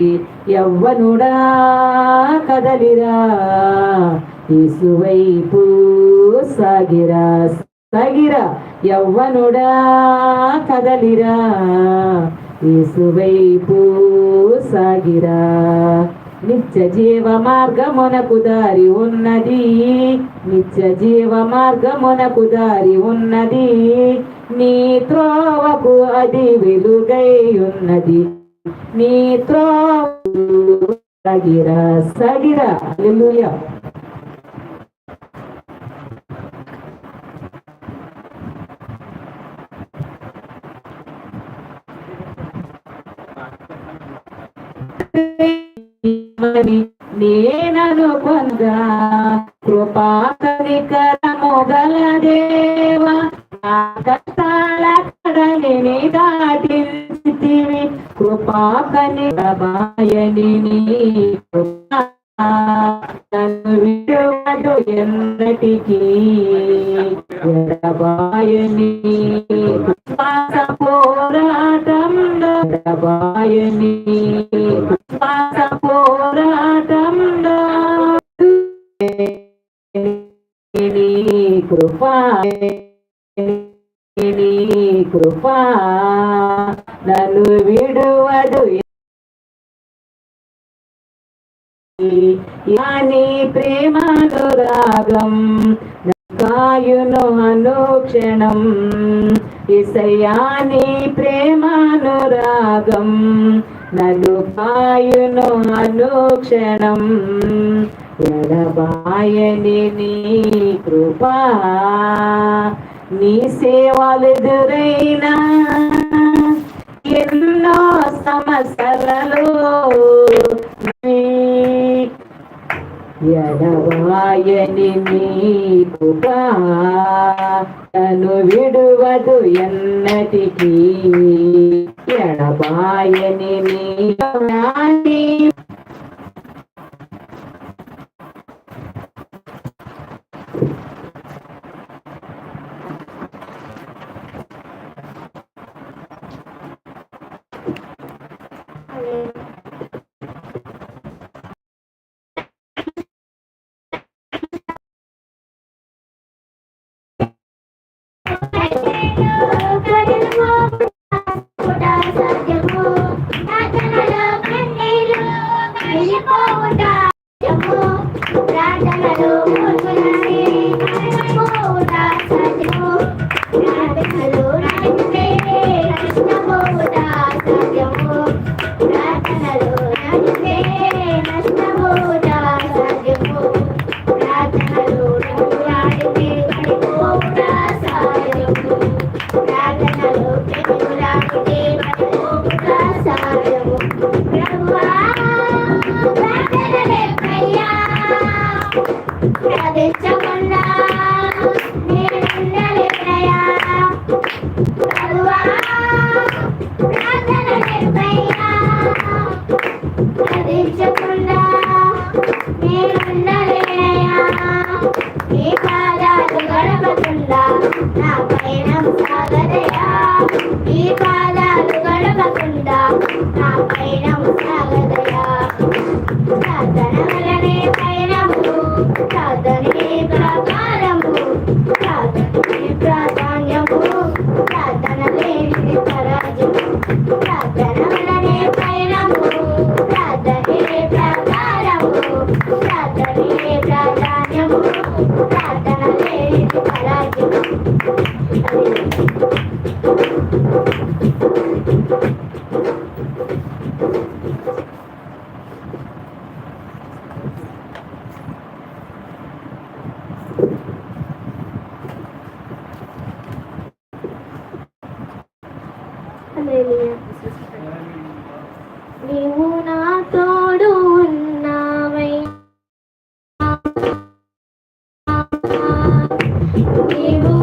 యవ్వనుడా కదలిరా, యేసువైపు సాగిరా సాగిరా. యవ్వనుడా కదలిరా, యేసువైపు సాగిరా. నిత్య జీవ మార్గమునకు దారి ఉన్నది, నిత్య జీవ మార్గమునకు దారి ఉన్నది, నీ త్రోవకు అది వెలుగై ఉన్నది, నీ త్రోవ సాగిరా సాగిరా. హల్లెలూయా. నేననుకొందా కృపా కనికరము గల దేవా, కష్టాల కడలిని దాటించితివి, కృపా కనికరమాయని నీ కృపా నన్ను విడువదు ఎన్నటికీ, ఎడబాయని విశ్వాస పోరాటంలో, ఎడబాయని విశ్వాస పోరాటంలో నీ కృపా, నీ కృపా నన్ను విడువదు, నీ ప్రేమానురాగం కాయును అనుక్షణం, యేసయ్యా నీ ప్రేమానురాగం నన్ను కాయును అనుక్షణం, ఎడబాయని నీ కృపా. నీ సేవలెదురైనా ఎన్నో సమస్యలలో ఎడబాయని నీ కృపా నన్ను విడువదు ఎన్నటికీ, ఎడబాయని నీ నీవు నా తోడు ఉన్నావయ్యా, నీవు